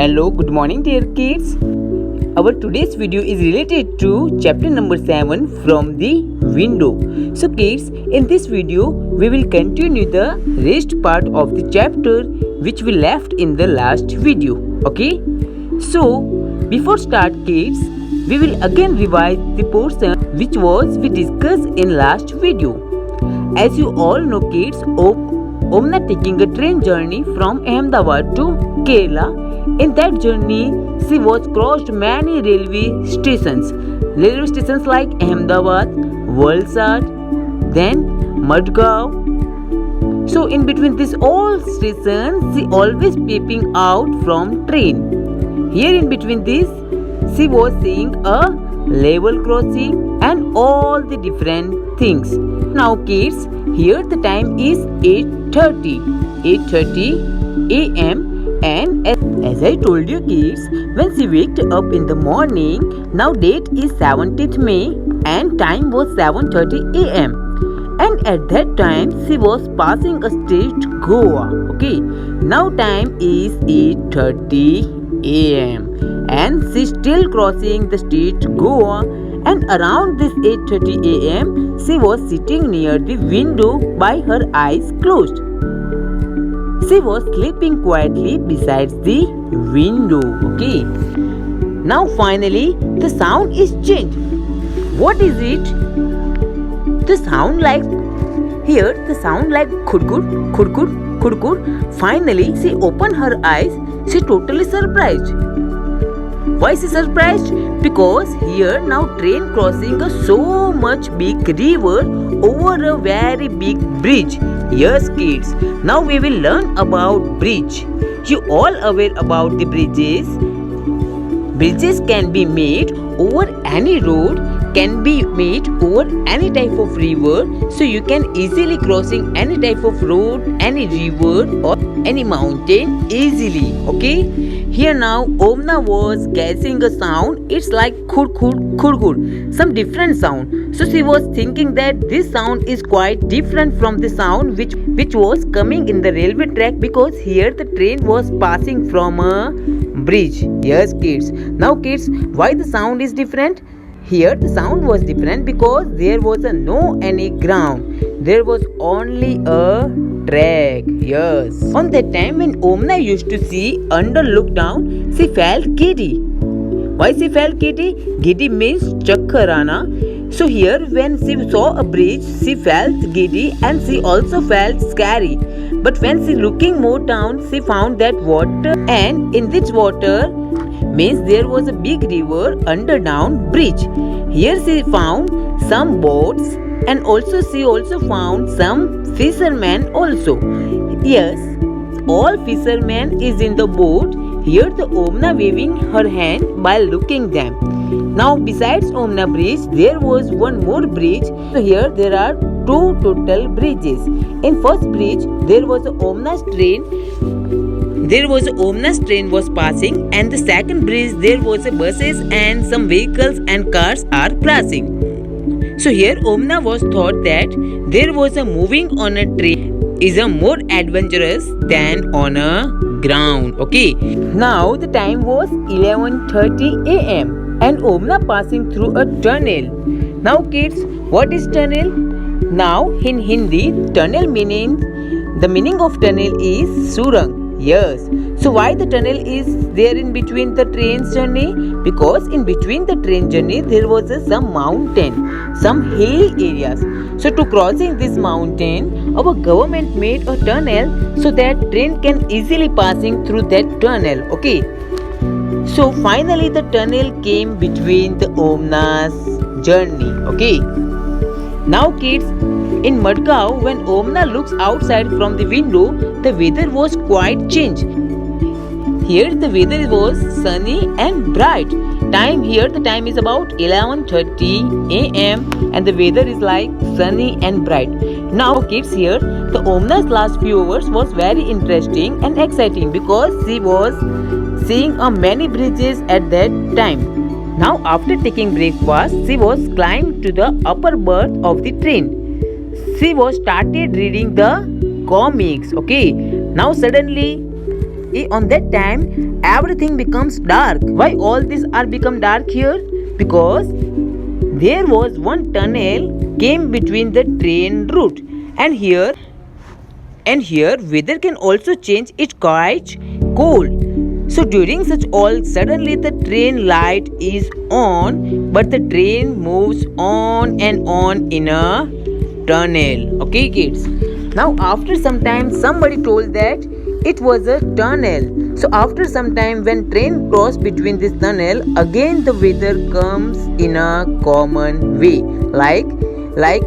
Hello, good morning dear kids. Our today's video is related to chapter number 7 from the window. So kids, in this video we will continue the rest part of the chapter which we left in the last video. Okay? So, before start kids, we will again revise the portion which we discussed in last video. As you all know kids, Omna taking a train journey from Ahmedabad to Kerala. In that journey, she was crossed many railway stations. Railway stations like Ahmedabad, Valsad, then Madgaon. So in between these all stations, she always peeping out from train. Here in between this, she was seeing a level crossing and all the different things. Now kids, here the time is 8:30 a.m. and as I told you kids, when she waked up in the morning, now date is 17th May and time was 7:30 a.m. and at that time she was passing a state Goa. Okay, now time is 8:30 a.m. and she still crossing the state Goa, and around this 8:30 a.m. she was sitting near the window by her eyes closed. She was sleeping quietly beside the window. Okay. Now finally the sound is changed. What is it? The sound like here the sound like khudkud, khudkud, khudkud. Finally she opened her eyes. She totally surprised. Why is she surprised? Because here now train crossing a so much big river over a very big bridge. Yes kids, now we will learn about bridge. You all aware about the bridges? Bridges can be made over any road, can be made over any type of river, so you can easily crossing any type of road, any river or any mountain easily. Okay, here now Omna was guessing a sound. It's like khud khud khud khud, some different sound. So she was thinking that this sound is quite different from the sound which was coming in the railway track, because here the train was passing from a bridge. Yes kids, now kids, why the sound is different? Here the sound was different because there was no any ground. There was only a track. Yes. On that time when Omna used to see under look down, she felt giddy. Why she felt giddy? Giddy means chakkarana. So here when she saw a bridge, she felt giddy and she also felt scary. But when she looking more down, she found that water, and in this water means there was a big river under down bridge. Here she found some boats, and also she also found some fishermen also. Yes, all fishermen is in the boat. Here the Omna waving her hand while looking them. Now besides Omna bridge, there was one more bridge. So here there are two total bridges. In first bridge there was a Omna's train. There was a Omna's train was passing, and the second bridge there was a buses and some vehicles and cars are passing. So here Omna was thought that there was a moving on a train is a more adventurous than on a ground. Okay. Now the time was 11:30 a.m. and Omna passing through a tunnel. Now kids, what is tunnel? Now in Hindi, tunnel meaning, the meaning of tunnel is surang. Yes. So why the tunnel is there in between the train's journey? Because in between the train journey there was some mountain, some hilly areas. So to crossing this mountain, our government made a tunnel so that train can easily passing through that tunnel. Okay. So finally the tunnel came between the Omna's journey. Okay. Now kids, in Madgaon, when Omna looks outside from the window, the weather was quite changed. Here the weather was sunny and bright. The time is about 11:30 a.m. and the weather is like sunny and bright. Now kids, here the Omna's last few hours was very interesting and exciting because she was seeing many bridges at that time. Now after taking breakfast, she was climbed to the upper berth of the train. She was started reading the comics. Okay. Now suddenly on that time everything becomes dark. Why all this are become dark here? Because there was one tunnel came between the train route, and here weather can also change. It's quite cold. So during such all, suddenly the train light is on, but the train moves on and on in a tunnel. Okay, kids. Now after some time, somebody told that it was a tunnel. So after some time, when train cross between this tunnel, again the weather comes in a common way, like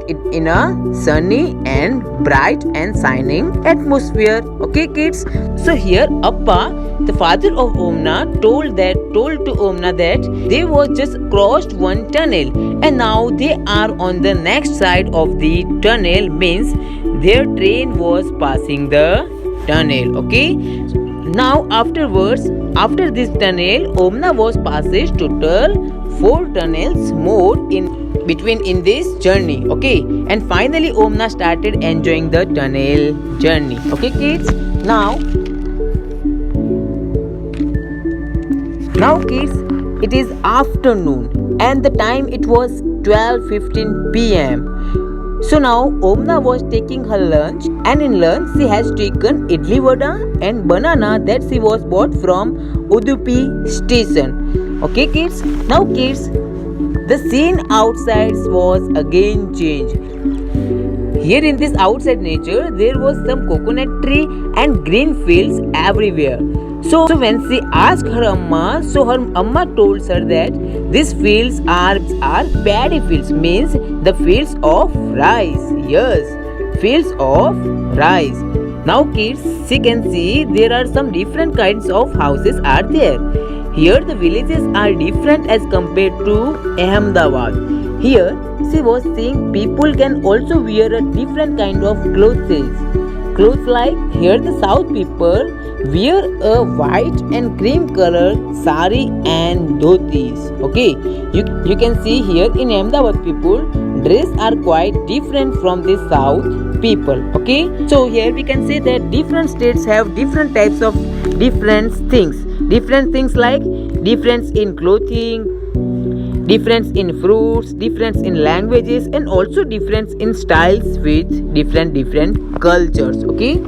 it in a sunny and bright and shining atmosphere. Okay, kids. So here Appa, the father of Omna, told to Omna that they was just crossed one tunnel and now they are on the next side of the tunnel, means their train was passing the tunnel. Okay. Now afterwards, after this tunnel, Omna was passes total 4 tunnels more in this journey. Okay, and finally Omna started enjoying the tunnel journey. Okay, kids. Now kids, it is afternoon and the time it was 12:15 p.m. So now Omna was taking her lunch, and in lunch she has taken idli vada and banana that she was bought from Udupi station. Okay, kids. Now kids, the scene outside was again changed. Here in this outside nature, there was some coconut tree and green fields everywhere. So when she asked her Amma, so her Amma told her that these fields are paddy fields, means the fields of rice. Yes, fields of rice. Now kids, she can see there are some different kinds of houses are there. Here the villages are different as compared to Ahmedabad. Here she was seeing people can also wear a different kind of clothes like here the south people wear a white and cream color sari and dhotis. Okay, you can see here in Ahmedabad people dress are quite different from the south people. Okay, so here we can say that different states have different types of different things like difference in clothing, difference in fruits, difference in languages, and also difference in styles with different cultures. Okay,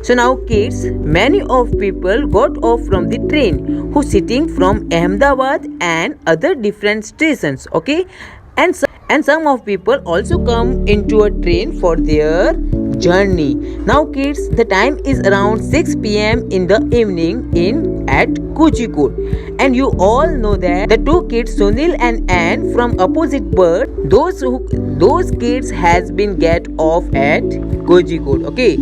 so now kids, many of people got off from the train who sitting from Ahmedabad and other different stations. Okay, and some of people also come into a train for their journey. Now kids, the time is around 6 p.m. in the evening at Kozhikode, and you all know that the two kids Sunil and Anne from opposite birth, those kids has been get off at Kozhikode. Okay,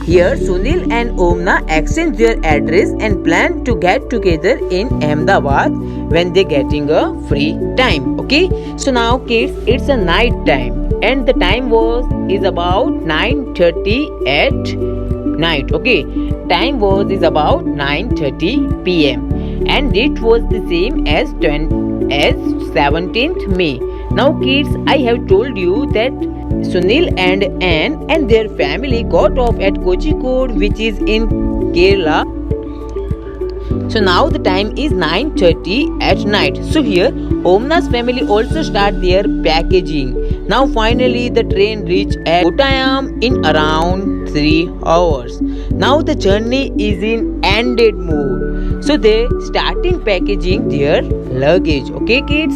here Sunil and Omna exchange their address and plan to get together in Ahmedabad when they getting a free time. Okay, so now kids, it's a night time and the time is about 9:30 at night. Okay, time is about 9:30 p.m. and it was the same as 17th May. Now kids, I have told you that Sunil and Anne and their family got off at Kozhikode, which is in Kerala. So now the time is 9:30 at night. So here Omna's family also start their packaging. Now finally the train reached at Kottayam in around 3 hours. Now the journey is in ended mode. So they starting packaging their luggage. Okay kids?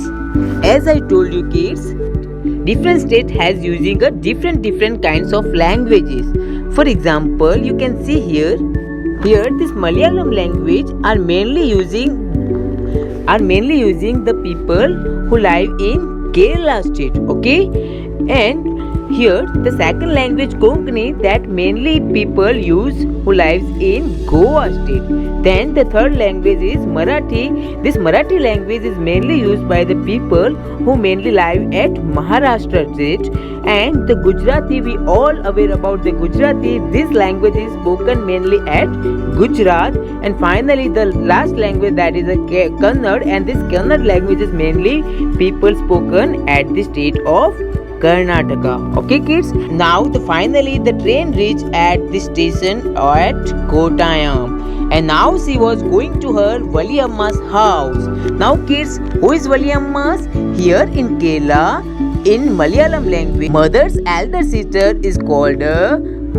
As I told you kids, different state has using a different kinds of languages. For example, you can see here this Malayalam language are mainly using the people who live in Kerala state. Okay, and here the second language Konkani, that mainly people use who lives in Goa state. Then the third language is Marathi. This Marathi language is mainly used by the people who mainly live at Maharashtra state. And the Gujarati, we all aware about the Gujarati. This language is spoken mainly at Gujarat. And finally the last language, that is a Kannada, and this Kannada language is mainly people spoken at the state of Karnataka. Okay kids, now finally the train reached at the station at Kottayam. and now she was going to her Wali Amma's house. Now kids, who is Wali Amma's? Here in Kerala, in Malayalam language, mother's elder sister is called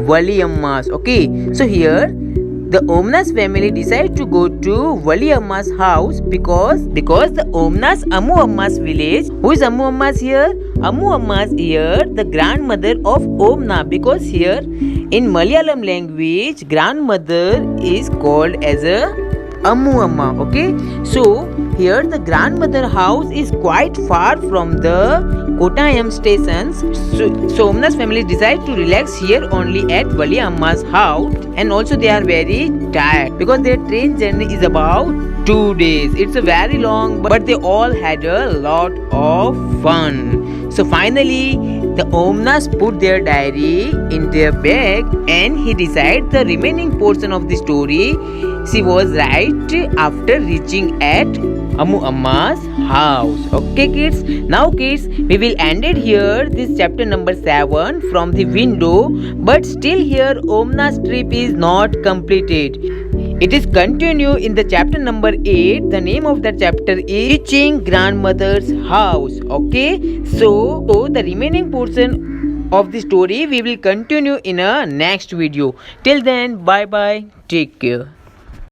Wali Amma's. Okay, so here the Omnas family decide to go to Wali Amma's house because the Omnas Ammu Amma's village. Who is Ammu Amma's here? Ammu Amma's here the grandmother of Omna, because here in Malayalam language grandmother is called as a Ammu Amma. Okay, so here the grandmother house is quite far from the Kottayam stations. So Omna's family decide to relax here only at Wali Amma's house, and also they are very tired because their train journey is about 2 days. It's a very long, but they all had a lot of fun. So finally the Omnas put their diary in their bag and he decided the remaining portion of the story she was right after reaching at Ammu Amma's house. Okay kids, now kids, we will end it here, this chapter number 7 from the window, but still here Omna's trip is not completed. It is continue in the chapter number 8. The name of that chapter is Reaching Grandmother's House. Okay, so the remaining portion of the story we will continue in a next video. Till then, bye bye, take care.